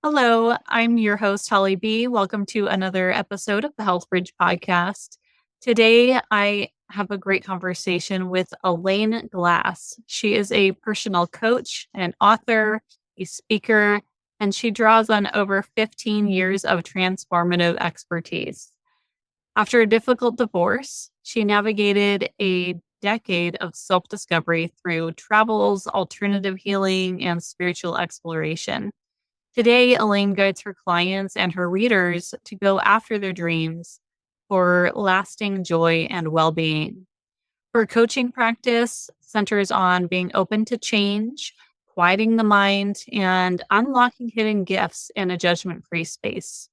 Hello, I'm your host, Holly B. Welcome to another episode of the HealthBridge podcast. Today, I have a great conversation with Elaine Glass. She is a personal coach, an author, a speaker, and she draws on over 15 years of transformative expertise. After a difficult divorce, she navigated a decade of self discovery through travels, alternative healing, and spiritual exploration. Today, Elaine guides her clients and her readers to go after their dreams for lasting joy and well being. Her coaching practice centers on being open to change, quieting the mind, and unlocking hidden gifts in a judgment free space.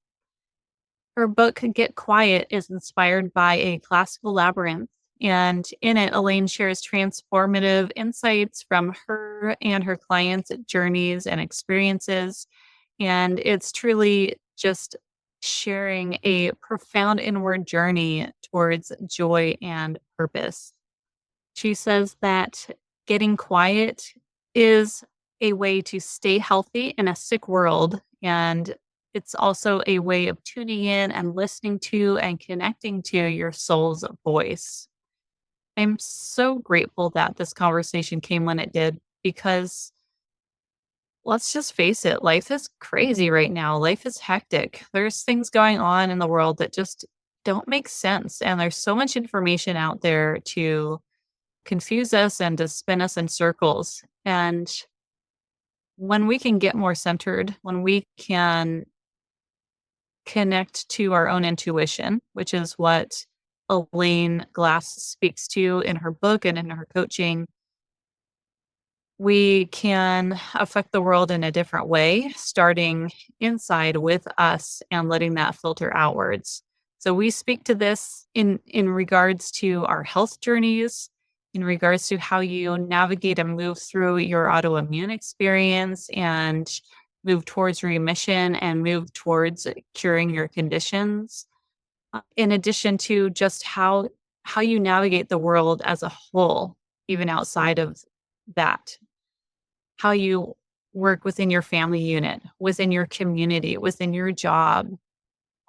Her book, Get Quiet, is inspired by a classical labyrinth. And in it, Elaine shares transformative insights from her and her clients' journeys and experiences. And it's truly just sharing a profound inward journey towards joy and purpose. She says that getting quiet is a way to stay healthy in a sick world. And it's also a way of tuning in and listening to and connecting to your soul's voice. I'm so grateful that this conversation came when it did because let's just face it, life is crazy right now. Life is hectic. There's things going on in the world that just don't make sense. And there's so much information out there to confuse us and to spin us in circles. And when we can get more centered, when we can connect to our own intuition, which is what Elaine Glass speaks to in her book and in her coaching, we can affect the world in a different way, starting inside with us and letting that filter outwards. So we speak to this in regards to our health journeys, in regards to how you navigate and move through your autoimmune experience and move towards remission and move towards curing your conditions. In addition to just how you navigate the world as a whole, even outside of that, how you work within your family unit, within your community, within your job.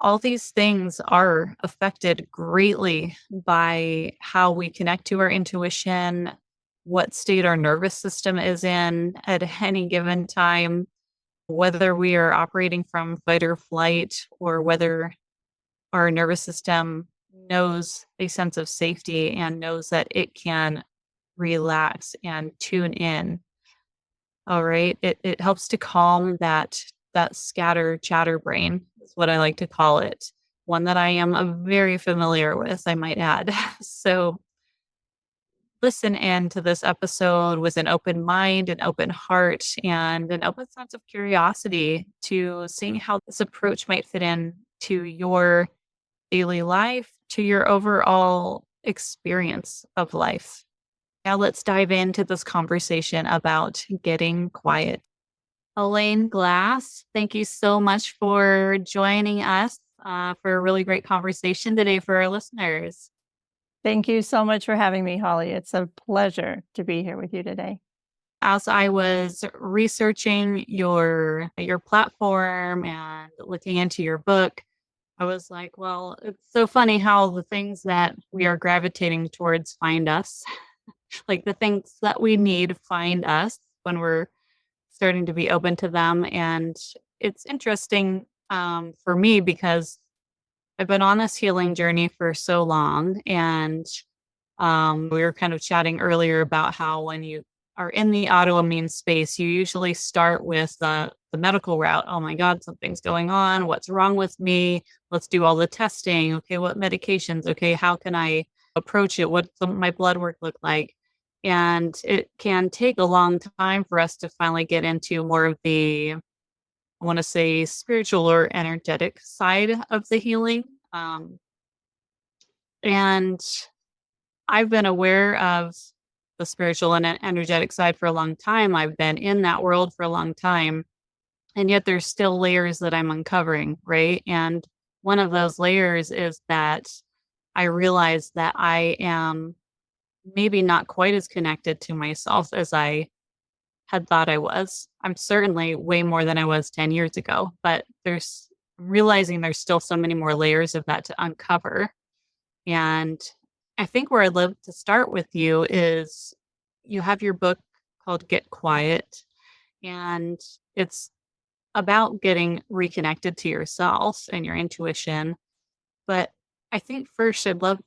All these things are affected greatly by how we connect to our intuition, what state our nervous system is in at any given time, whether we are operating from fight or flight, or whether our nervous system knows a sense of safety and knows that it can relax and tune in. All right. It helps to calm that scatter chatter brain is what I like to call it. One that I am very familiar with, I might add. So listen in to this episode with an open mind, an open heart, and an open sense of curiosity to seeing how this approach might fit in to your daily life, to your overall experience of life. Now let's dive into this conversation about getting quiet. Elaine Glass, thank you so much for joining us for a really great conversation today for our listeners. Thank you so much for having me, Holly. It's a pleasure to be here with you today. As I was researching your platform and looking into your book, I was like, well, it's so funny how the things that we are gravitating towards find us. Like the things that we need find us when we're starting to be open to them. And it's interesting for me because I've been on this healing journey for so long. And we were kind of chatting earlier about how when you are in the autoimmune space, you usually start with the medical route. Oh my God, something's going on. What's wrong with me? Let's do all the testing. Okay, what medications? Okay, how can I approach it? What's my blood work look like? And it can take a long time for us to finally get into more of the, I want to say, spiritual or energetic side of the healing. And I've been aware of the spiritual and energetic side for a long time. I've been in that world for a long time. And yet there's still layers that I'm uncovering, right? And one of those layers is that I realize that I am maybe not quite as connected to myself as I had thought I was. I'm certainly way more than I was 10 years ago, but realizing there's still so many more layers of that to uncover. And I think where I'd love to start with you is you have your book called Get Quiet, and it's about getting reconnected to yourself and your intuition. But I think first I'd love,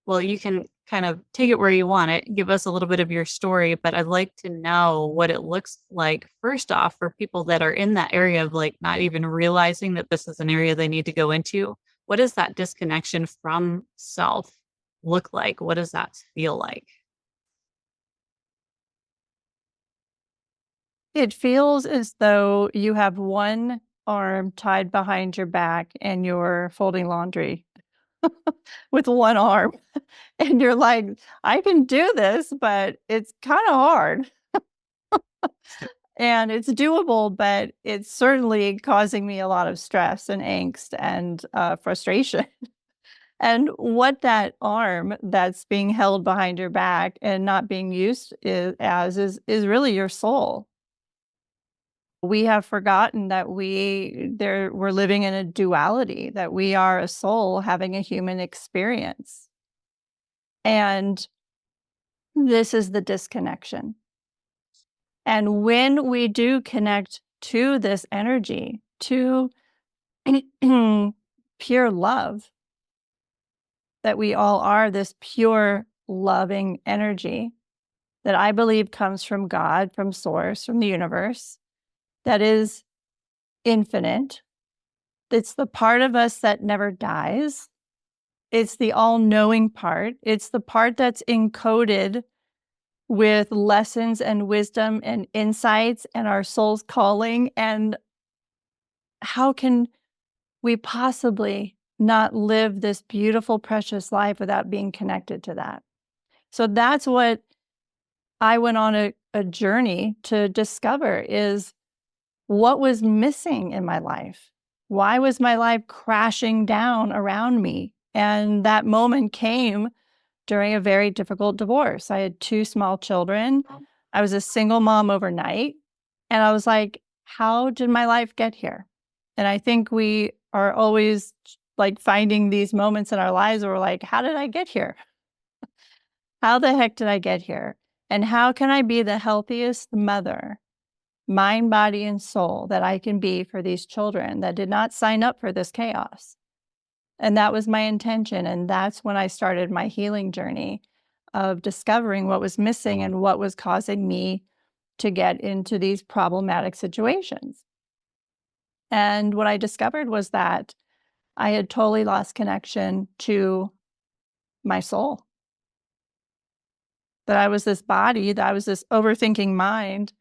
well, you can kind of take it where you want it, give us a little bit of your story, but I'd like to know what it looks like first off for people that are in that area of like not even realizing that this is an area they need to go into. What does that disconnection from self look like? What does that feel like? It feels as though you have one arm tied behind your back and you're folding laundry with one arm. And you're like, I can do this, but it's kind of hard. And it's doable, but it's certainly causing me a lot of stress and angst and frustration. And what that arm that's being held behind your back and not being used is really your soul. We have forgotten that we're living in a duality, that we are a soul having a human experience. And this is the disconnection. And when we do connect to this energy, to pure love, that we all are this pure, loving energy that I believe comes from God, from Source, from the universe, that is infinite. It's the part of us that never dies. It's the all knowing part. It's the part that's encoded with lessons and wisdom and insights and our soul's calling. And how can we possibly not live this beautiful, precious life without being connected to that? So that's what I went on a journey to discover is what was missing in my life. Why was my life crashing down around me? And that moment came during a very difficult divorce. I had 2 small children. I was a single mom overnight. And I was like, how did my life get here? And I think we are always like finding these moments in our lives where we're like, how did I get here? How the heck did I get here? And how can I be the healthiest mother, mind, body, and soul that I can be for these children that did not sign up for this chaos? And that was my intention. And that's when I started my healing journey of discovering what was missing and what was causing me to get into these problematic situations. And what I discovered was that I had totally lost connection to my soul. That I was this body, that I was this overthinking mind,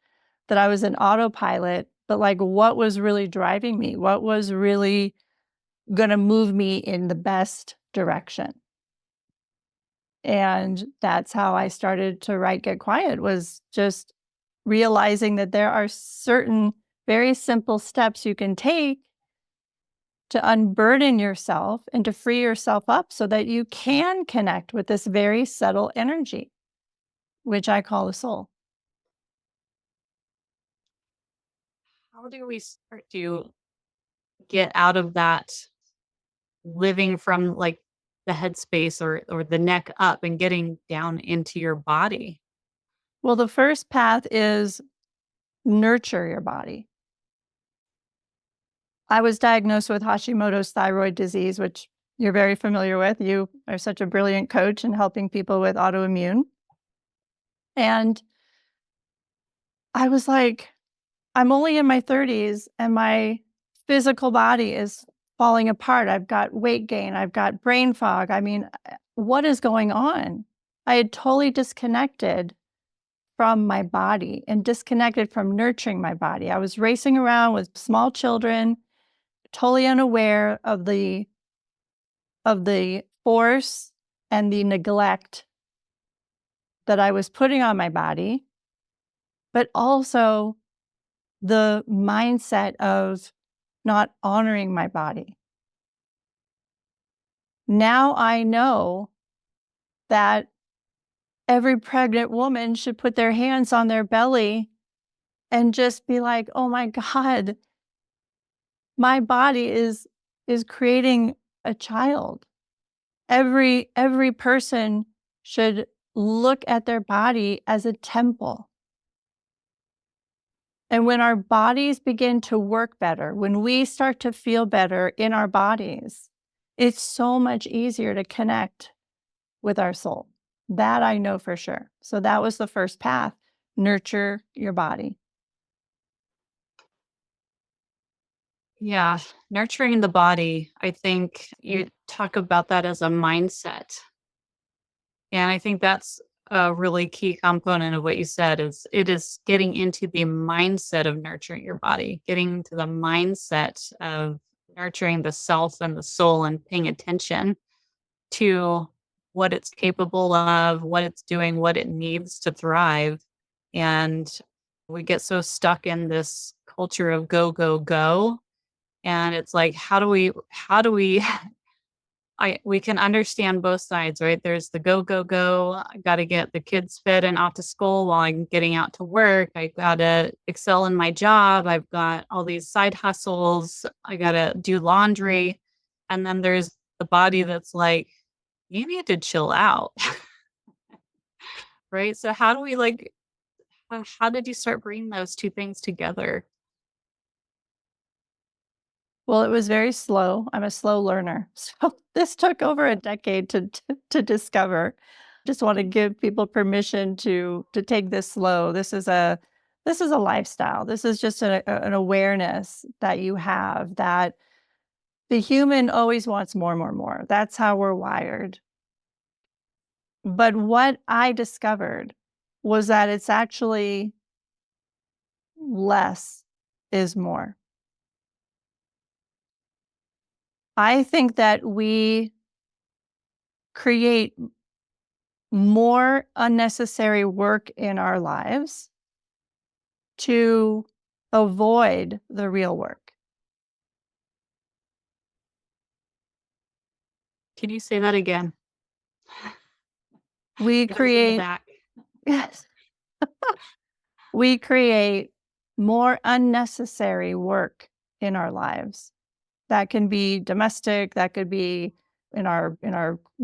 that I was an autopilot, but like what was really driving me? What was really going to move me in the best direction? And that's how I started to write Get Quiet, was just realizing that there are certain very simple steps you can take to unburden yourself and to free yourself up so that you can connect with this very subtle energy, which I call the soul. How do we start to get out of that living from like the headspace or the neck up and getting down into your body? Well, the first path is nurture your body. I was diagnosed with Hashimoto's thyroid disease, which you're very familiar with. You are such a brilliant coach in helping people with autoimmune. And I was like, I'm only in my 30s and my physical body is falling apart. I've got weight gain. I've got brain fog. I mean, what is going on? I had totally disconnected from my body and disconnected from nurturing my body. I was racing around with small children, totally unaware of the force and the neglect that I was putting on my body, but also the mindset of not honoring my body. Now I know that every pregnant woman should put their hands on their belly and just be like, oh my God, my body is creating a child. Every person should look at their body as a temple. And when our bodies begin to work better, when we start to feel better in our bodies, it's so much easier to connect with our soul. That I know for sure. So that was the first path. Nurture your body. Yeah, nurturing the body. I think you talk about that as a mindset. And I think that's a really key component of what you said is it is getting into the mindset of nurturing your body, getting into the mindset of nurturing the self and the soul and paying attention to what it's capable of, what it's doing, what it needs to thrive. And we get so stuck in this culture of go, go, go. And it's like, how do we I we can understand both sides, right? There's the go, go, go. I got to get the kids fed and off to school while I'm getting out to work. I got to excel in my job. I've got all these side hustles. I got to do laundry. And then there's the body that's like, you need to chill out, right? So how do we how did you start bringing those two things together? Well, it was very slow. I'm a slow learner. So this took over a decade to discover. Just want to give people permission to take this slow. This is a lifestyle. This is just an awareness that you have that the human always wants more, more, more. That's how we're wired. But what I discovered was that it's actually less is more. I think that we create more unnecessary work in our lives to avoid the real work. Can you say that again? We Get us in the create, back. yes, we create more unnecessary work in our lives. That can be domestic, that could be in our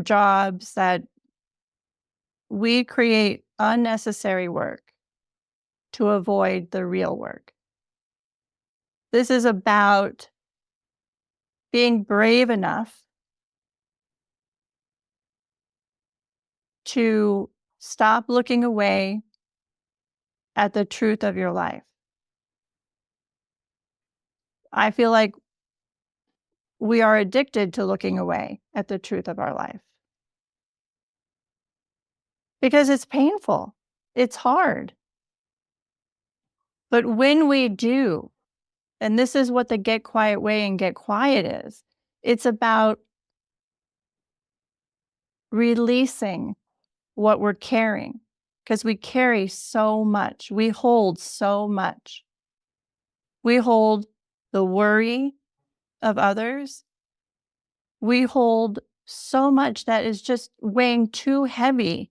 jobs, that we create unnecessary work to avoid the real work. This is about being brave enough to stop looking away at the truth of your life. I feel like we are addicted to looking away at the truth of our life because it's painful. It's hard. But when we do, and this is what the get quiet way and get quiet is, it's about releasing what we're carrying because we carry so much. We hold so much. We hold the worry of others. We hold so much that is just weighing too heavy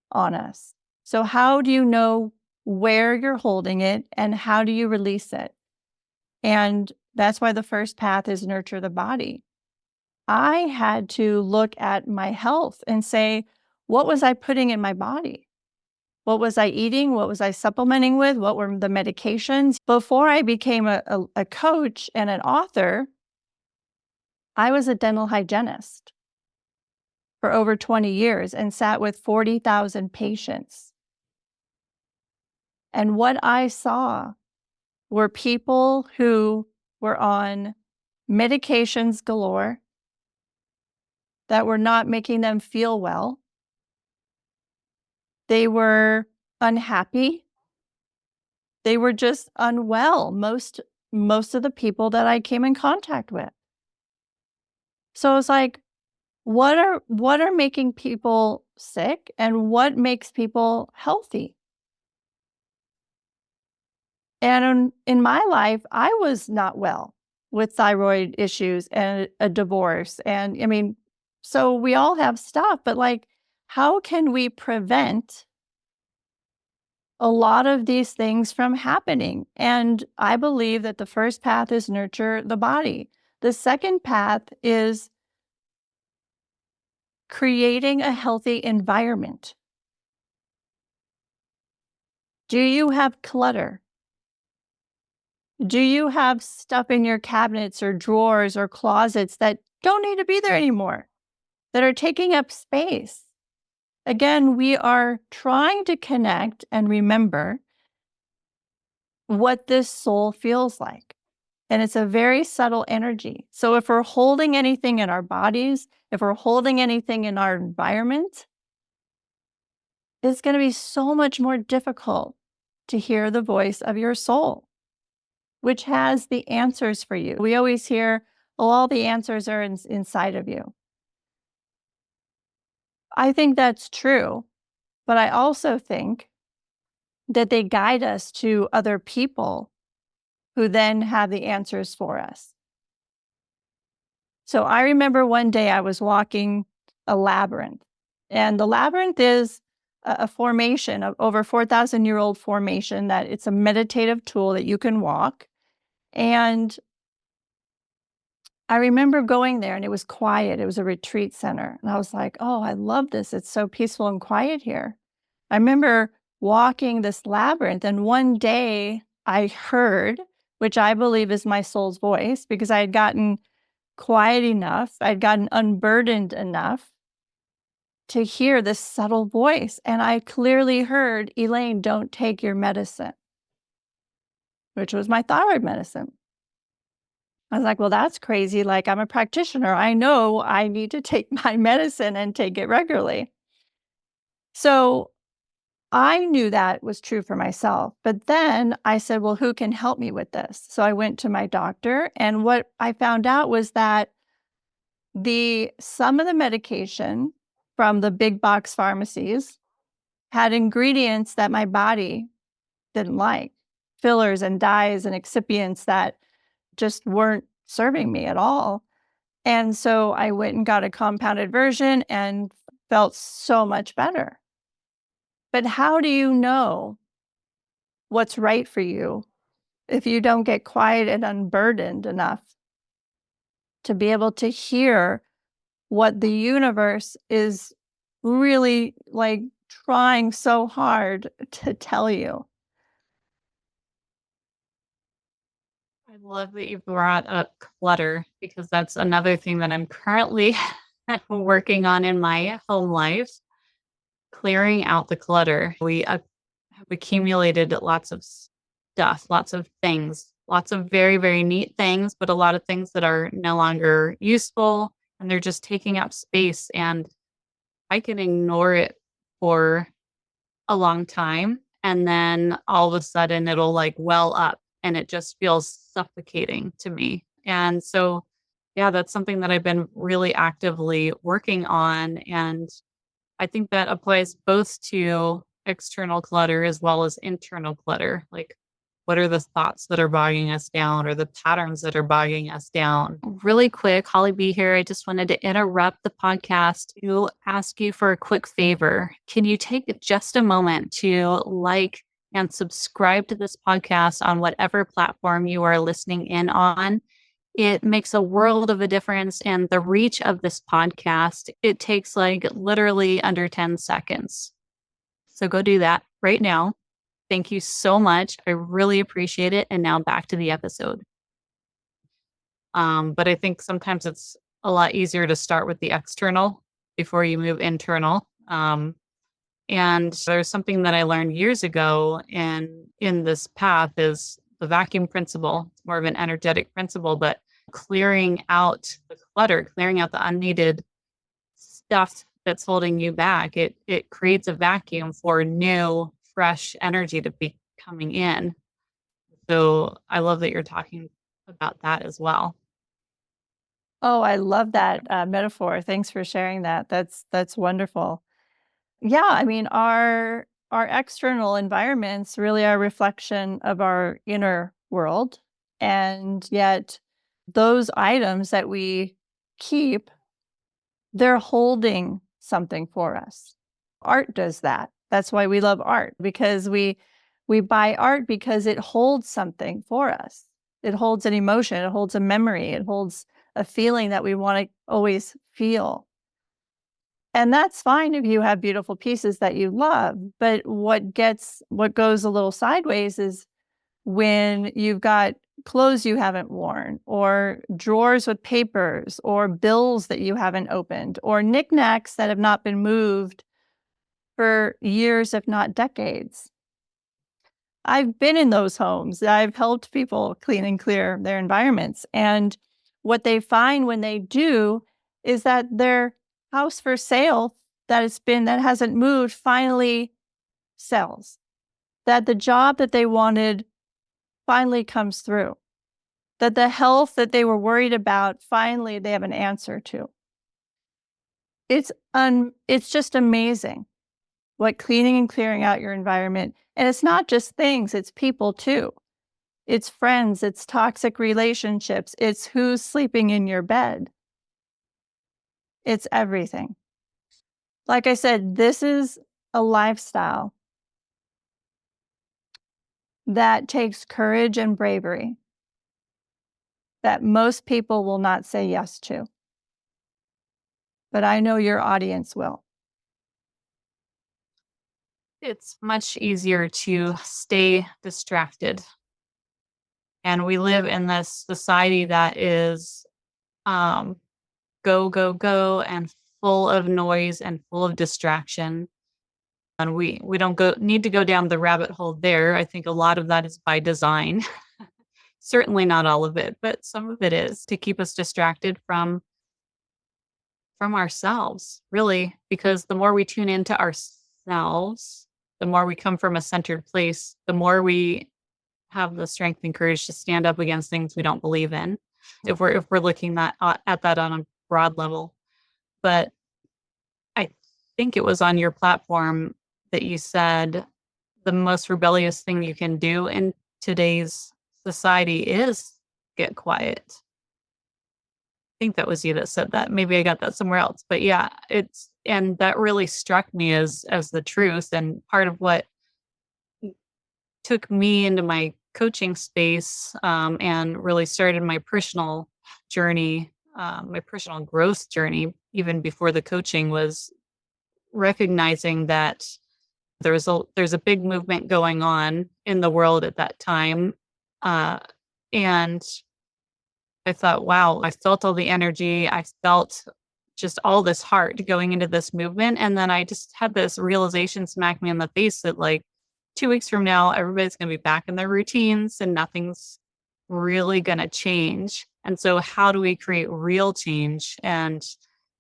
on us. So, how do you know where you're holding it and how do you release it? And that's why the first path is nurture the body. I had to look at my health and say, what was I putting in my body? What was I eating? What was I supplementing with? What were the medications? Before I became a coach and an author, I was a dental hygienist for over 20 years and sat with 40,000 patients. And what I saw were people who were on medications galore that were not making them feel well. They were unhappy. They were just unwell, most of the people that I came in contact with. So it's like, what are making people sick and what makes people healthy? And in my life, I was not well with thyroid issues and a divorce. And I mean, so we all have stuff, but like, how can we prevent a lot of these things from happening. And I believe that the first path is nurture the body. The second path is creating a healthy environment. Do you have clutter? Do you have stuff in your cabinets or drawers or closets that don't need to be there anymore, that are taking up space? Again, we are trying to connect and remember what this soul feels like. And it's a very subtle energy. So if we're holding anything in our bodies, if we're holding anything in our environment, it's going to be so much more difficult to hear the voice of your soul, which has the answers for you. We always hear, oh, all the answers are inside of you. I think that's true. But I also think that they guide us to other people who then have the answers for us. So I remember one day I was walking a labyrinth, and the labyrinth is a formation of over 4,000-year-old formation that it's a meditative tool that you can walk. And I remember going there and it was quiet. It was a retreat center. And I was like, oh, I love this. It's so peaceful and quiet here. I remember walking this labyrinth, and one day I heard, which I believe is my soul's voice, because I had gotten quiet enough, I'd gotten unburdened enough to hear this subtle voice. And I clearly heard, Elaine, don't take your medicine, which was my thyroid medicine. I was like, well, that's crazy. Like, I'm a practitioner. I know I need to take my medicine and take it regularly. So I knew that was true for myself. But then I said, well, who can help me with this? So I went to my doctor. And what I found out was that some of the medication from the big box pharmacies had ingredients that my body didn't like, fillers and dyes and excipients that just weren't serving me at all. And so I went and got a compounded version and felt so much better. But how do you know what's right for you if you don't get quiet and unburdened enough to be able to hear what the universe is really like trying so hard to tell you? I love that you brought up clutter because that's another thing that I'm currently working on in my home life, clearing out the clutter. We have accumulated lots of stuff, lots of things, lots of very, very neat things, but a lot of things that are no longer useful and they're just taking up space. And I can ignore it for a long time. And then all of a sudden it'll like well up and it just feels suffocating to me. And so, yeah, that's something that I've been really actively working on. And I think that applies both to external clutter as well as internal clutter. Like, what are the thoughts that are bogging us down or the patterns that are bogging us down? Really quick, Holly B here. I just wanted to interrupt the podcast to ask you for a quick favor. Can you take just a moment to like and subscribe to this podcast on whatever platform you are listening in on? It makes a world of a difference. And the reach of this podcast, it takes like literally under 10 seconds. So go do that right now. Thank you so much. I really appreciate it. And now back to the episode. But I think sometimes it's a lot easier to start with the external before you move internal. And there's something that I learned years ago in this path is the vacuum principle. It's more of an energetic principle, but clearing out the clutter, clearing out the unneeded stuff that's holding you back, it creates a vacuum for new, fresh energy to be coming in. So I love that you're talking about that as well. Oh, I love that metaphor. Thanks for sharing that. That's wonderful. Yeah, I mean, our external environments really are a reflection of our inner world, and yet those items that we keep, they're holding something for us. Art does that. That's why we love art, because we buy art because it holds something for us. It holds an emotion, it holds a memory, it holds a feeling that we want to always feel. And that's fine if you have beautiful pieces that you love, but what goes a little sideways is when you've got clothes you haven't worn, or drawers with papers, or bills that you haven't opened, or knickknacks that have not been moved for years, if not decades. I've been in those homes. I've helped people clean and clear their environments. And what they find when they do is that their house for sale that hasn't moved finally sells. That the job that they wanted finally comes through. That the health that they were worried about, finally they have an answer to. It's just amazing what cleaning and clearing out your environment, and it's not just things, it's people too. It's friends, it's toxic relationships, it's who's sleeping in your bed. It's everything. Like I said, this is a lifestyle that takes courage and bravery that most people will not say yes to. But I know your audience will. It's much easier to stay distracted. And we live in this society that is go, go, go, and full of noise and full of distraction. And we don't need to go down the rabbit hole there. I think a lot of that is by design. Certainly not all of it, but some of it is to keep us distracted from ourselves, really, because the more we tune into ourselves, the more we come from a centered place, the more we have the strength and courage to stand up against things we don't believe in. If we're looking at that on a broad level. But I think it was on your platform that you said the most rebellious thing you can do in today's society is get quiet. I think that was you that said that. Maybe I got that somewhere else. But yeah, and that really struck me as the truth, and part of what took me into my coaching space, and really started my personal journey, my personal growth journey, even before the coaching, was recognizing that there's a big movement going on in the world at that time, and I thought, wow, I felt all the energy. I felt just all this heart going into this movement. And then I just had this realization smack me in the face that, like, 2 weeks from now, everybody's going to be back in their routines and nothing's really going to change. And so, how do we create real change? And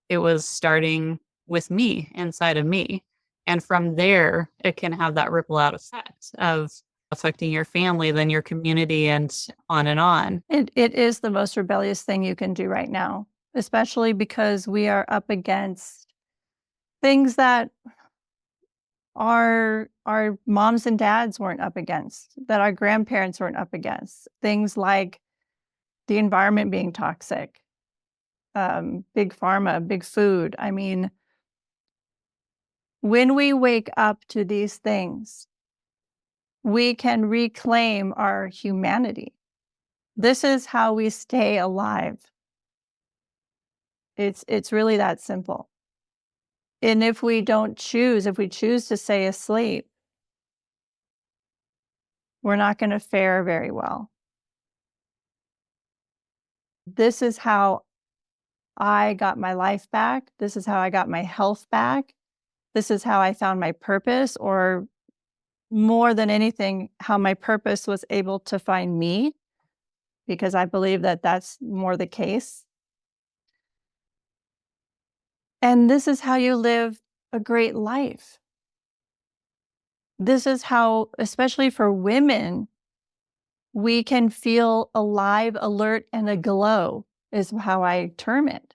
it was starting with me, inside of me. And from there, it can have that ripple out effect of affecting your family, then your community, and on and on. It is the most rebellious thing you can do right now, especially because we are up against things that our moms and dads weren't up against, that our grandparents weren't up against. Things like the environment being toxic, big pharma, big food. I mean, when we wake up to these things, we can reclaim our humanity. This is how we stay alive. It's really that simple. And if we choose to stay asleep, we're not going to fare very well. This is how I got my life back. This is how I got my health back. This is how I found my purpose, or more than anything, how my purpose was able to find me, because I believe that that's more the case. And this is how you live a great life. This is how, especially for women, we can feel alive, alert, and aglow, is how I term it.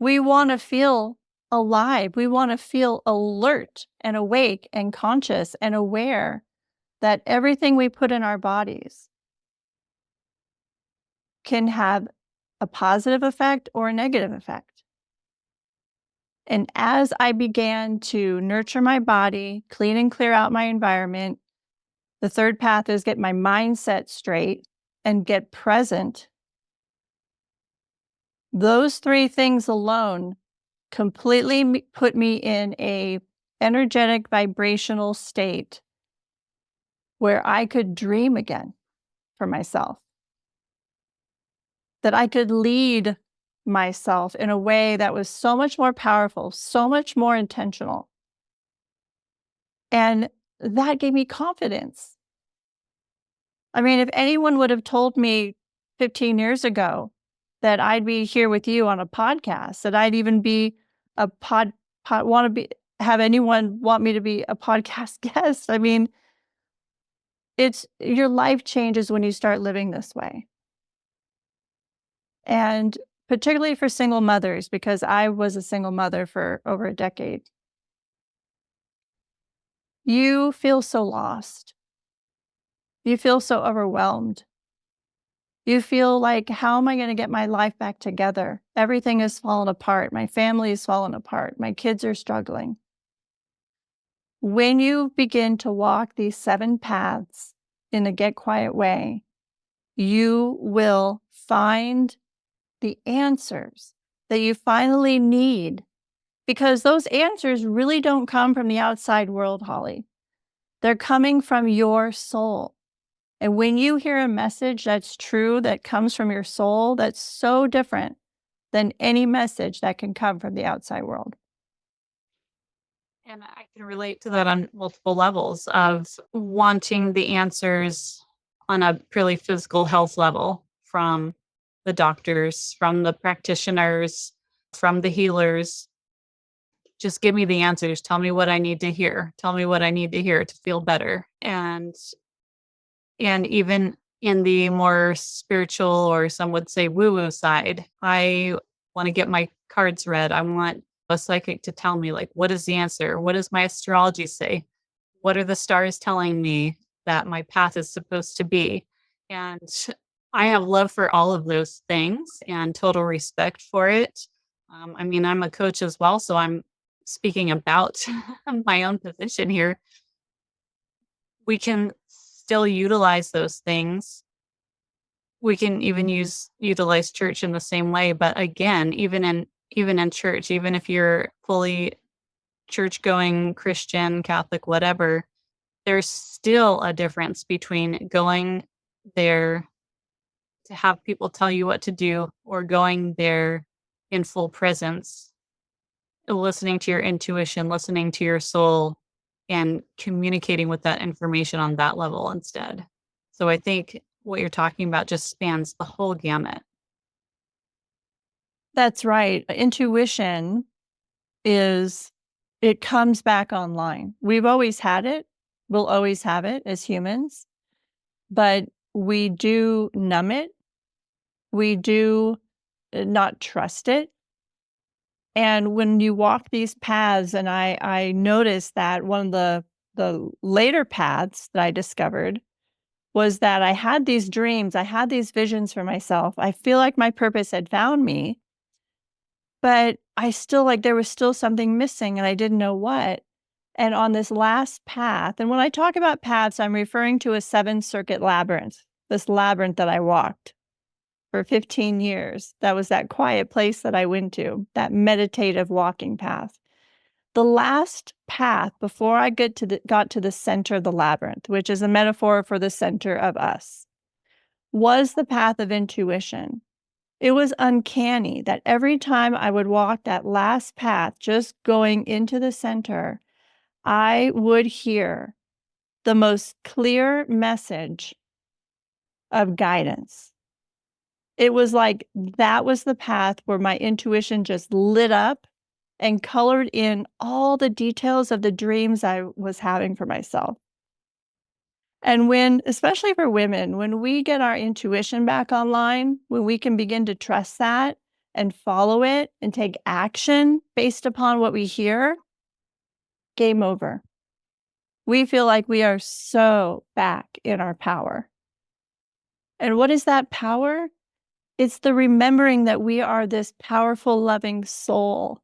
We want to feel alive. We want to feel alert and awake and conscious and aware that everything we put in our bodies can have a positive effect or a negative effect. And as I began to nurture my body, clean and clear out my environment, the third path is get my mindset straight and get present. Those three things alone completely put me in a energetic vibrational state where I could dream again for myself, that I could lead myself in a way that was so much more powerful, so much more intentional. And that gave me confidence. I mean, if anyone would have told me 15 years ago that I'd be here with you on a podcast, that I'd even be a want to be, have anyone want me to be a podcast guest. I mean, it's your life changes when you start living this way. And particularly for single mothers, because I was a single mother for over a decade, you feel so lost. You feel so overwhelmed. You feel like, how am I going to get my life back together? Everything has fallen apart. My family has fallen apart. My kids are struggling. When you begin to walk these 7 paths in a get quiet way, you will find the answers that you finally need, because those answers really don't come from the outside world, Holly. They're coming from your soul. And when you hear a message that's true, that comes from your soul, that's so different than any message that can come from the outside world. And I can relate to that on multiple levels of wanting the answers on a purely physical health level from the doctors, from the practitioners, from the healers. Just give me the answers. Tell me what I need to hear. Tell me what I need to hear to feel better. And even in the more spiritual, or some would say woo-woo side, I want to get my cards read. I want a psychic to tell me, like, what is the answer? What does my astrology say? What are the stars telling me that my path is supposed to be? And I have love for all of those things and total respect for it. I mean, I'm a coach as well, so I'm speaking about my own position here. We can still utilize those things. We can even utilize church in the same way, but again, even in church, even if you're fully church-going Christian, Catholic, whatever, there's still a difference between going there to have people tell you what to do, or going there in full presence, listening to your intuition, listening to your soul, and communicating with that information on that level instead. So I think what you're talking about just spans the whole gamut. That's right. Intuition it comes back online. We've always had it. We'll always have it as humans, but we do numb it. We do not trust it. And when you walk these paths, and I noticed that one of the later paths that I discovered was that I had these dreams, I had these visions for myself. I feel like my purpose had found me, but I still, like, there was still something missing and I didn't know what. And on this last path, and when I talk about paths, I'm referring to a 7-circuit labyrinth, this labyrinth that I walked for 15 years. That was that quiet place that I went to, that meditative walking path. The last path before I got to the center of the labyrinth, which is a metaphor for the center of us, was the path of intuition. It was uncanny that every time I would walk that last path, just going into the center, I would hear the most clear message of guidance. It was like that was the path where my intuition just lit up and colored in all the details of the dreams I was having for myself. And when, especially for women, when we get our intuition back online, when we can begin to trust that and follow it and take action based upon what we hear, game over. We feel like we are so back in our power. And what is that power? It's the remembering that we are this powerful, loving soul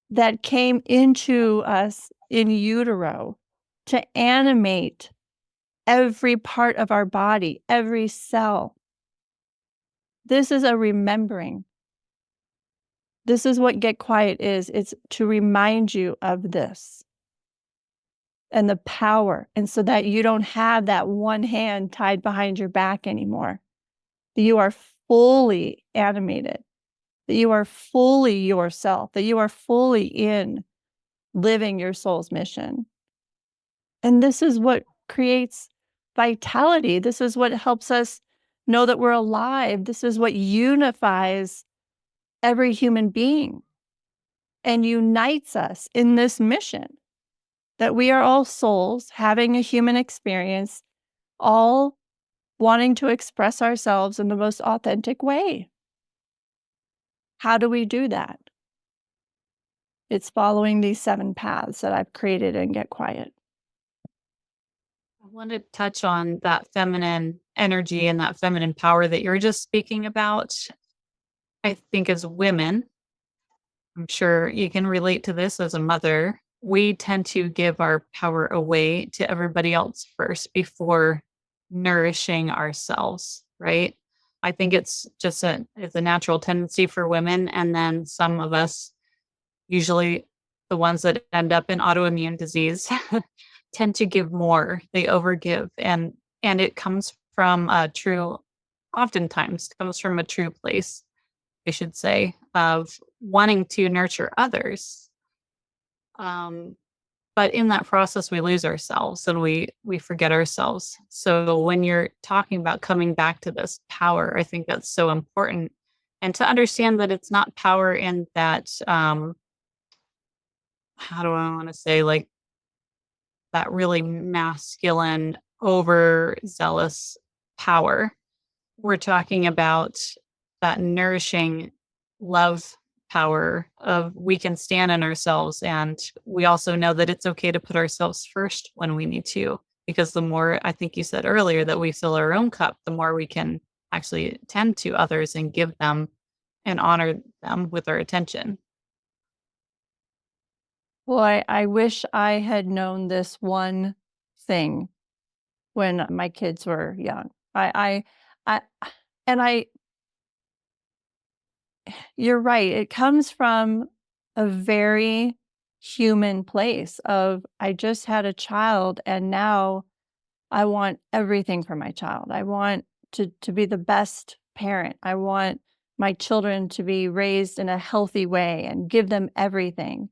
that came into us in utero to animate every part of our body, every cell. This is a remembering. This is what Get Quiet is. It's to remind you of this and the power, and so that you don't have that one hand tied behind your back anymore. That you are fully animated, that you are fully yourself, that you are fully in living your soul's mission. And this is what creates vitality. This is what helps us know that we're alive. This is what unifies every human being and unites us in this mission, that we are all souls having a human experience, all wanting to express ourselves in the most authentic way. How do we do that? It's following these 7 paths that I've created in Get Quiet. I want to touch on that feminine energy and that feminine power that you're just speaking about. I think as women, I'm sure you can relate to this as a mother. We tend to give our power away to everybody else first before nourishing ourselves, right? I think it's a natural tendency for women. And then some of us, usually the ones that end up in autoimmune disease, tend to give more. They overgive. And it comes from a true, oftentimes comes from a true place, I should say, of wanting to nurture others. Um, but in that process, we lose ourselves and we forget ourselves. So when you're talking about coming back to this power, I think that's so important. And to understand that it's not power in that, how do I want to say, like that really masculine, overzealous power. We're talking about that nourishing love power of we can stand in ourselves. And we also know that it's okay to put ourselves first when we need to, because the more, I think you said earlier, that we fill our own cup, the more we can actually tend to others and give them and honor them with our attention. Boy, I wish I had known this one thing when my kids were young. I and I you're right. It comes from a very human place of, I just had a child and now I want everything for my child. I want to be the best parent. I want my children to be raised in a healthy way and give them everything.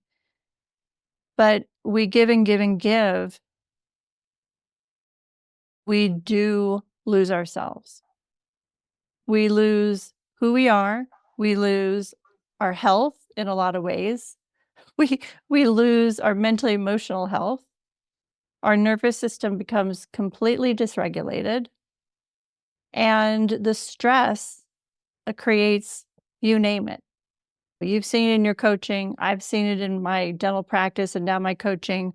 But we give and give and give. We do lose ourselves. We lose who we are. We lose our health in a lot of ways. We lose our mental emotional health. Our nervous system becomes completely dysregulated. And the stress creates, you name it. You've seen it in your coaching. I've seen it in my dental practice and now my coaching,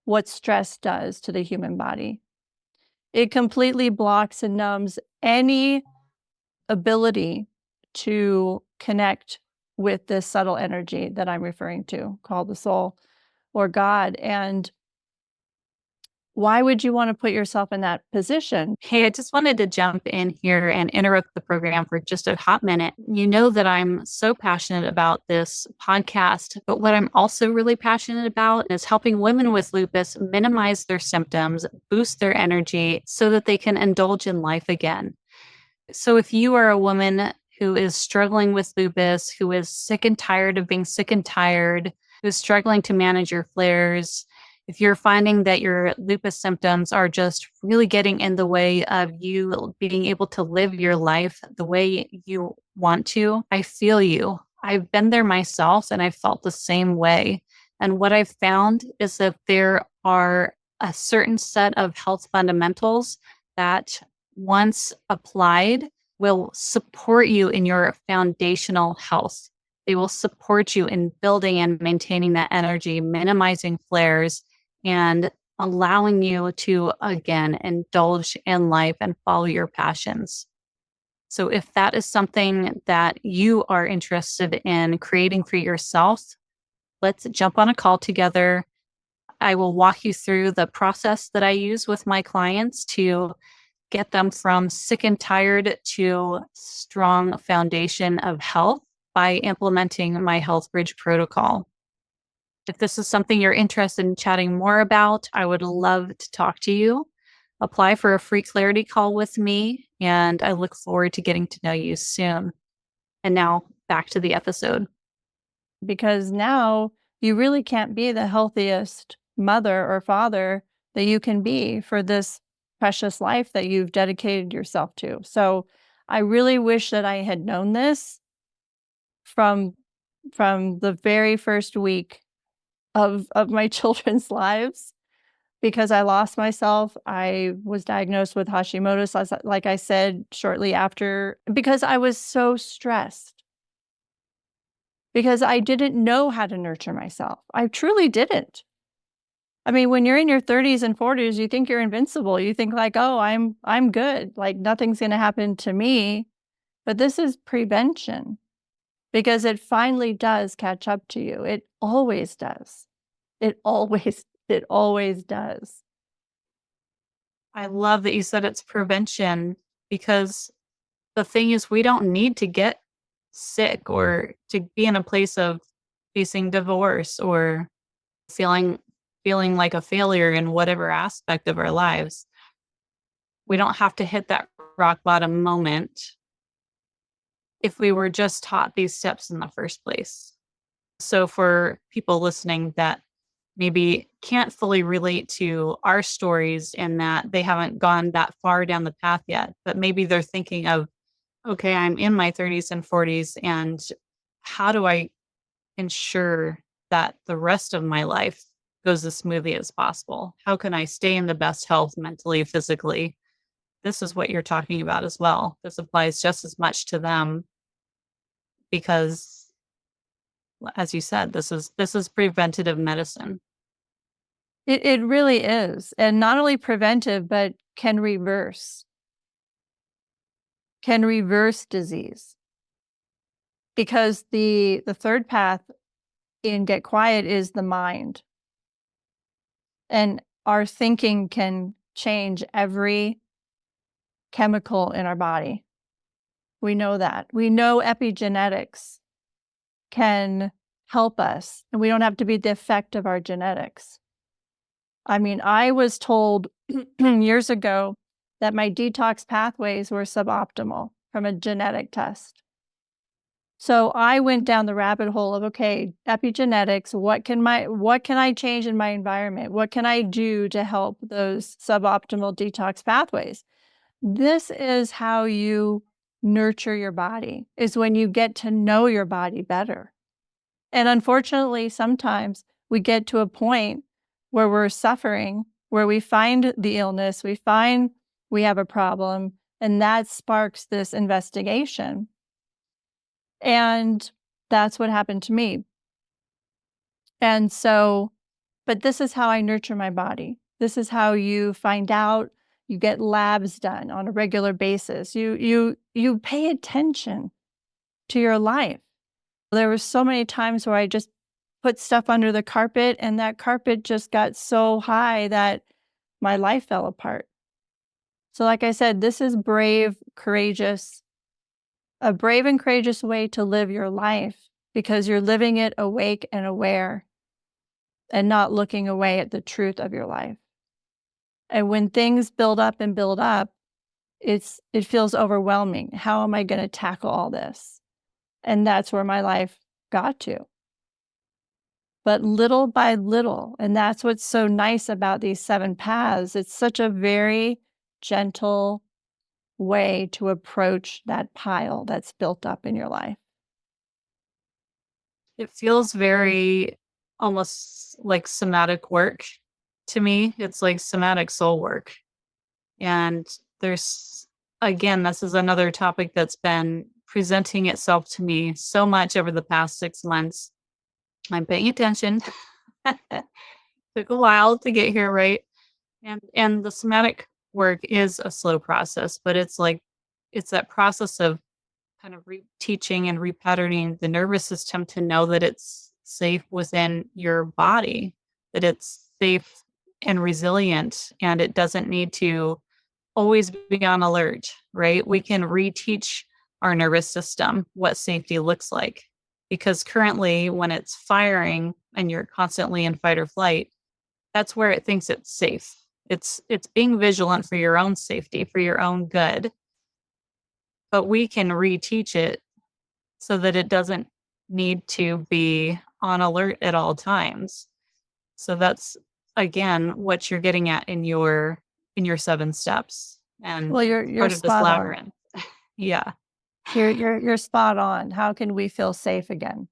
what stress does to the human body. It completely blocks and numbs any ability to connect with this subtle energy that I'm referring to, called the soul or God. And why would you want to put yourself in that position? Hey, I just wanted to jump in here and interrupt the program for just a hot minute. You know that I'm so passionate about this podcast, but what I'm also really passionate about is helping women with lupus minimize their symptoms, boost their energy so that they can indulge in life again. So if you are a woman who is struggling with lupus, who is sick and tired of being sick and tired, who's struggling to manage your flares, if you're finding that your lupus symptoms are just really getting in the way of you being able to live your life the way you want to, I feel you. I've been there myself and I felt the same way. And what I've found is that there are a certain set of health fundamentals that once applied will support you in your foundational health. They will support you in building and maintaining that energy, minimizing flares, and allowing you to, again, indulge in life and follow your passions. So, if that is something that you are interested in creating for yourself, let's jump on a call together. I will walk you through the process that I use with my clients to get them from sick and tired to strong foundation of health by implementing my HealthBridge protocol. If this is something you're interested in chatting more about, I would love to talk to you. Apply for a free clarity call with me, and I look forward to getting to know you soon. And now back to the episode. Because now you really can't be the healthiest mother or father that you can be for this precious life that you've dedicated yourself to. So I really wish that I had known this from the very first week of my children's lives, because I lost myself. I was diagnosed with Hashimoto's, like I said, shortly after, because I was so stressed, because I didn't know how to nurture myself. I truly didn't. I mean, when you're in your 30s and 40s, you think you're invincible. You think like, "Oh, I'm good. Like nothing's going to happen to me." But this is prevention, because it finally does catch up to you. It always does. It always does. I love that you said it's prevention because the thing is, we don't need to get sick or to be in a place of facing divorce or feeling feeling like a failure in whatever aspect of our lives. We don't have to hit that rock bottom moment if we were just taught these steps in the first place. So for people listening that maybe can't fully relate to our stories and that they haven't gone that far down the path yet, but maybe they're thinking of, okay, I'm in my 30s and 40s, and how do I ensure that the rest of my life goes as smoothly as possible? How can I stay in the best health mentally, physically? This is what you're talking about as well. This applies just as much to them because, as you said, this is preventative medicine. It really is. And not only preventive, but can reverse disease. Because the third path in Get Quiet is the mind. And our thinking can change every chemical in our body. We know that. We know epigenetics can help us, and we don't have to be the effect of our genetics. I mean, I was told years ago that my detox pathways were suboptimal from a genetic test. So I went down the rabbit hole of, okay, epigenetics, what can I change in my environment? What can I do to help those suboptimal detox pathways? This is how you nurture your body, is when you get to know your body better. And unfortunately, sometimes we get to a point where we're suffering, where we find the illness, we find we have a problem, and that sparks this investigation. And that's what happened to me. And so, but this is how I nurture my body. This is how you find out. You get labs done on a regular basis. You pay attention to your life. There were so many times where I just put stuff under the carpet, and that carpet just got so high that my life fell apart. So like I said, this is a brave and courageous way to live your life, because you're living it awake and aware and not looking away at the truth of your life. And when things build up and build up, it feels overwhelming. How am I going to tackle all this? And that's where my life got to. But little by little, and that's what's so nice about these 7 paths, it's such a very gentle way to approach that pile that's built up in your life. It feels very almost like somatic work to me. It's like somatic soul work. And there's, again, this is another topic that's been presenting itself to me so much over the past 6 months. I'm paying attention. Took a while to get here, right? And the somatic work is a slow process, but it's that process of kind of teaching and repatterning the nervous system to know that it's safe within your body, that it's safe and resilient, and it doesn't need to always be on alert, right? We can reteach our nervous system what safety looks like. Because currently, when it's firing and you're constantly in fight or flight, that's where it thinks it's safe. It's being vigilant for your own safety, for your own good. But we can reteach it so that it doesn't need to be on alert at all times. So that's again what you're getting at in your 7 steps and Well, you're part of this spot on. labyrinth. Yeah. You're spot on. How can we feel safe again?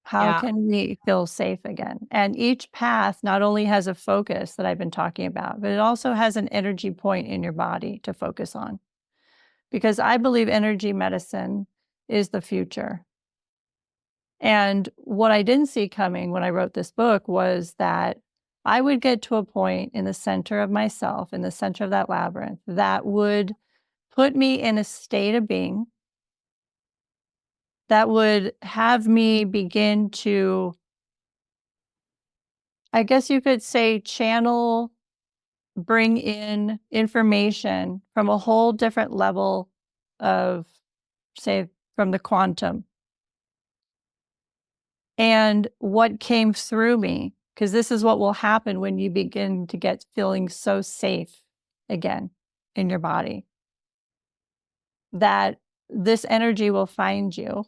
How Yeah. can we feel safe again? And each path not only has a focus that I've been talking about, but it also has an energy point in your body to focus on. Because I believe energy medicine is the future. And what I didn't see coming when I wrote this book was that I would get to a point in the center of myself, in the center of that labyrinth, that would put me in a state of being that would have me begin to, I guess you could say, channel, bring in information from a whole different level of, say, from the quantum. And what came through me, because this is what will happen when you begin to get feeling so safe again in your body, that this energy will find you.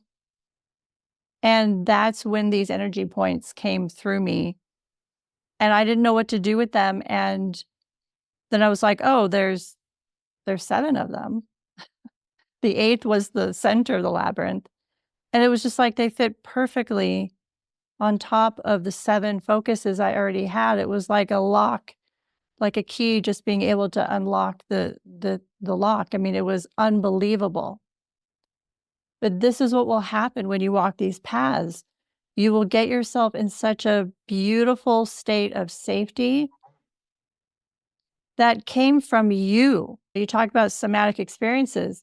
And that's when these energy points came through me. And I didn't know what to do with them. And then I was like, oh, there's 7 of them. The 8th was the center of the labyrinth. And it was just like they fit perfectly on top of the 7 focuses I already had. It was like a lock, like a key, just being able to unlock the lock. I mean, it was unbelievable. But this is what will happen when you walk these paths. You will get yourself in such a beautiful state of safety that came from you. You talk about somatic experiences.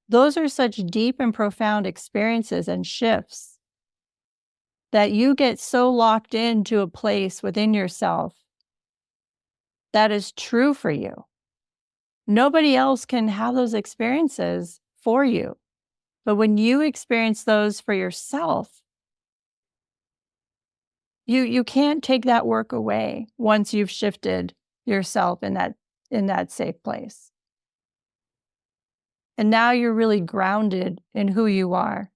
Those are such deep and profound experiences and shifts that you get so locked into a place within yourself that is true for you. Nobody else can have those experiences for you. But when you experience those for yourself, you can't take that work away once you've shifted yourself in that safe place. And now you're really grounded in who you are.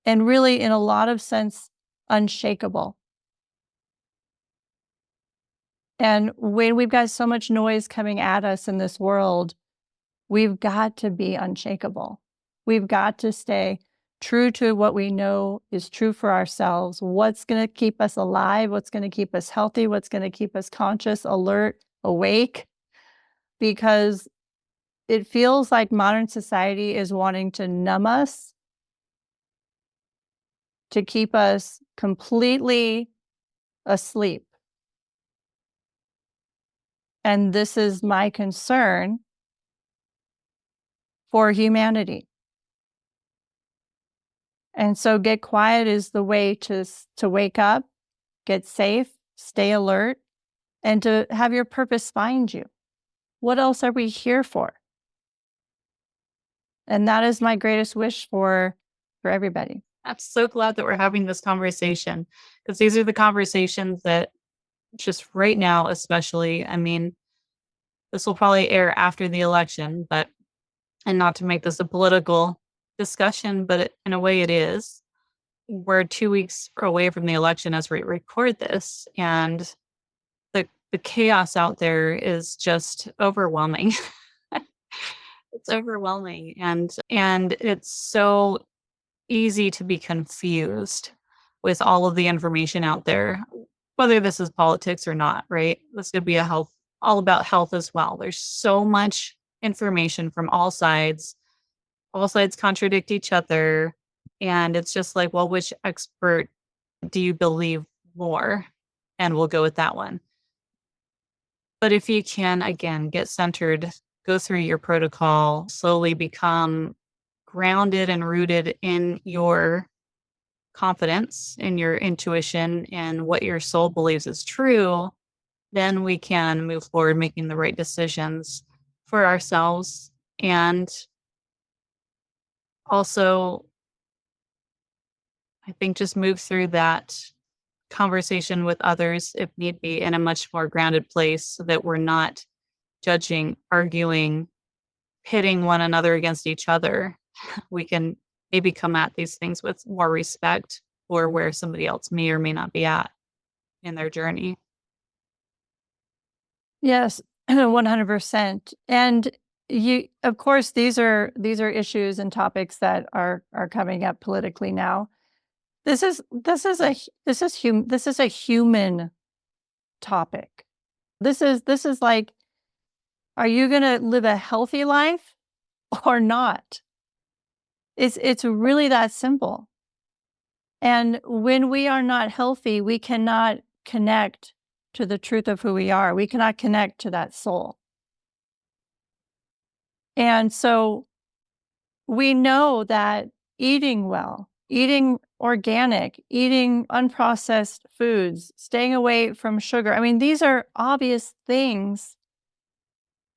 And really, in a lot of sense, unshakable. And when we've got so much noise coming at us in this world, we've got to be unshakable. We've got to stay true to what we know is true for ourselves. What's going to keep us alive? What's going to keep us healthy? What's going to keep us conscious, alert, awake? Because it feels like modern society is wanting to numb us, to keep us completely asleep. And this is my concern for humanity. And so get quiet is the way to wake up, get safe, stay alert, and to have your purpose find you. What else are we here for? And that is my greatest wish for everybody. I'm so glad that we're having this conversation, because these are the conversations that just right now, especially, I mean, this will probably air after the election, but, and not to make this a political discussion, but in a way it is. We're 2 weeks away from the election as we record this, and the chaos out there is just overwhelming. It's overwhelming, and it's so easy to be confused with all of the information out there, whether this is politics or not, right? This could be all about health as well. There's so much information from all sides. All sides contradict each other. And it's just like, well, which expert do you believe more? And we'll go with that one. But if you can, again, get centered, go through your protocol, slowly become grounded and rooted in your confidence, in your intuition, and what your soul believes is true, then we can move forward making the right decisions for ourselves and also I think just move through that conversation with others if need be in a much more grounded place so that we're not judging, arguing, pitting one another against each other. We can maybe come at these things with more respect for where somebody else may or may not be at in their journey. Yes, 100%. And of course, these are issues and topics that are coming up politically now. This is a human topic. This is like, are you going to live a healthy life or not? It's really that simple. And when we are not healthy, we cannot connect to the truth of who we are. We cannot connect to that soul. And so we know that eating well, eating organic, eating unprocessed foods, staying away from sugar. I mean, these are obvious things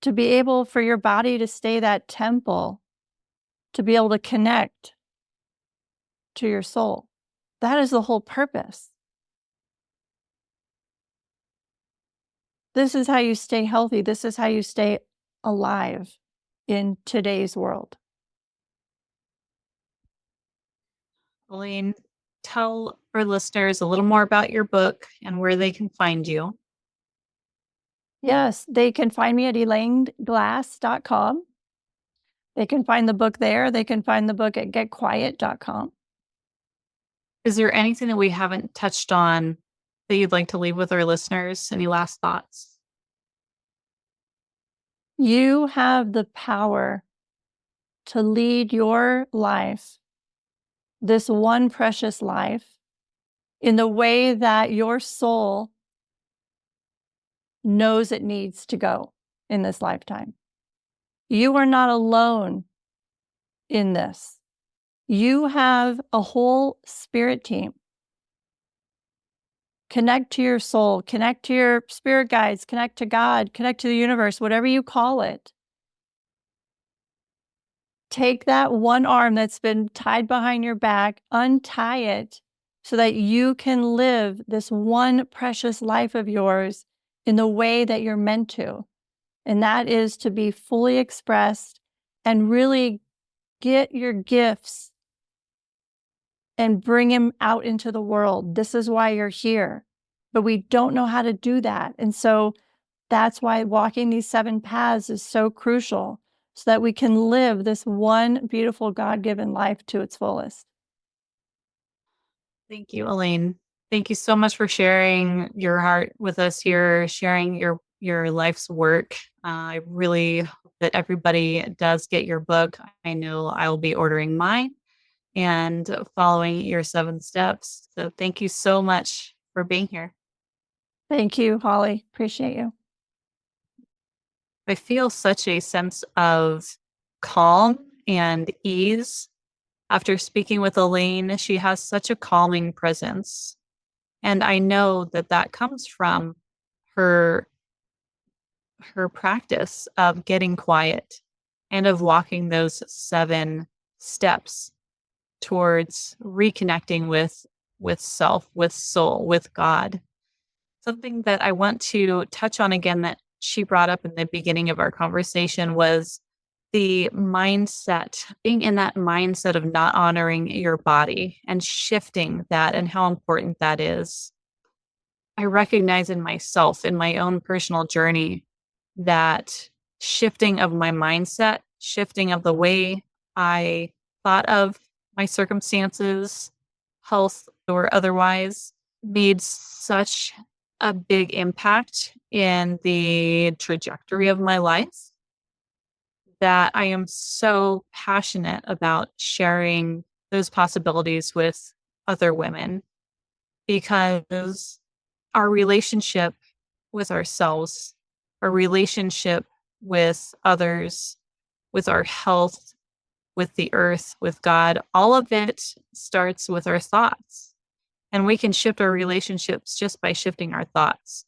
to be able for your body to stay that temple, to be able to connect to your soul. That is the whole purpose. This is how you stay healthy. This is how you stay alive in today's world. Elaine, tell our listeners a little more about your book and where they can find you. Yes, they can find me at elaineglass.com. They can find the book there. They can find the book at getquiet.com. Is there anything that we haven't touched on that you'd like to leave with our listeners? Any last thoughts? You have the power to lead your life, this one precious life, in the way that your soul knows it needs to go in this lifetime. You are not alone in this. You have a whole spirit team. Connect to your soul, connect to your spirit guides, connect to God, connect to the universe, whatever you call it. Take that one arm that's been tied behind your back, untie it so that you can live this one precious life of yours in the way that you're meant to. And that is to be fully expressed and really get your gifts and bring them out into the world. This is why you're here. But we don't know how to do that. And so that's why walking these 7 paths is so crucial, so that we can live this one beautiful God-given life to its fullest. Thank you, Elaine. Thank you so much for sharing your heart with us here, sharing your life's work. I really hope that everybody does get your book. I know I will be ordering mine and following your 7 steps. So thank you so much for being here. Thank you, Holly. Appreciate you. I feel such a sense of calm and ease after speaking with Elaine. She has such a calming presence. And I know that that comes from her practice of getting quiet and of walking those 7 steps towards reconnecting with self, with soul, with God. Something that I want to touch on again that she brought up in the beginning of our conversation was the mindset, being in that mindset of not honoring your body and shifting that and how important that is. I recognize in myself, in my own personal journey, that shifting of my mindset, shifting of the way I thought of my circumstances, health or otherwise, made such a big impact in the trajectory of my life that I am so passionate about sharing those possibilities with other women because our relationship with ourselves, our relationship with others, with our health, with the earth, with God, all of it starts with our thoughts. And we can shift our relationships just by shifting our thoughts.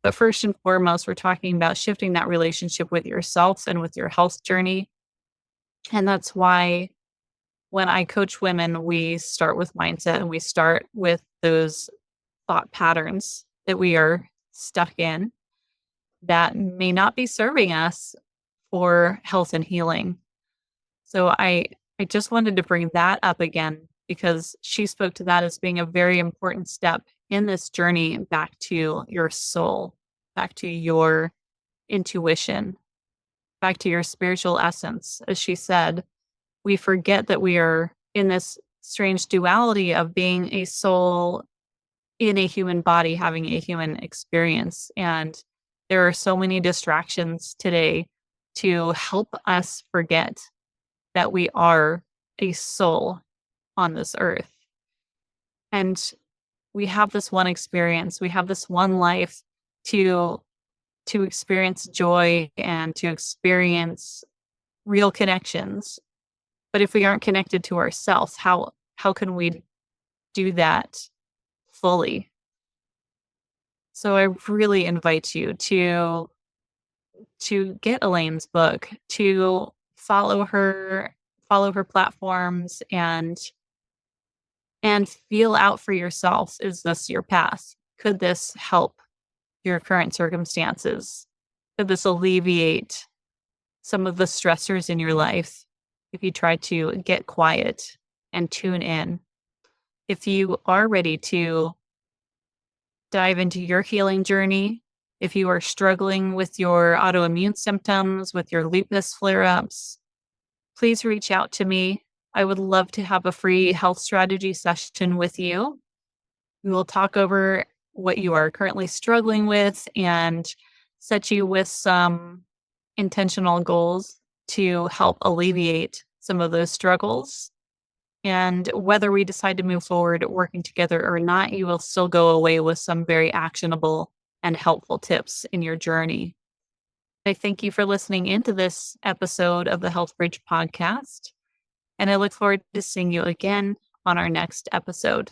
But first and foremost, we're talking about shifting that relationship with yourself and with your health journey. And that's why when I coach women, we start with mindset and we start with those thought patterns that we are stuck in that may not be serving us for health and healing. So I just wanted to bring that up again because she spoke to that as being a very important step in this journey back to your soul, back to your intuition, back to your spiritual essence. As she said, we forget that we are in this strange duality of being a soul in a human body, having a human experience. And there are so many distractions today to help us forget that we are a soul on this earth. And we have this one experience, we have this one life to experience joy and to experience real connections. But if we aren't connected to ourselves, how can we do that fully? So I really invite you to get Elaine's book, to follow her platforms and feel out for yourself. Is this your path? Could this help your current circumstances? Could this alleviate some of the stressors in your life if you try to get quiet and tune in? If you are ready to dive into your healing journey, if you are struggling with your autoimmune symptoms, with your lupus flare ups, please reach out to me. I would love to have a free health strategy session with you. We will talk over what you are currently struggling with and set you with some intentional goals to help alleviate some of those struggles. And whether we decide to move forward working together or not, you will still go away with some very actionable and helpful tips in your journey. I thank you for listening into this episode of the HealthBridge podcast, and I look forward to seeing you again on our next episode.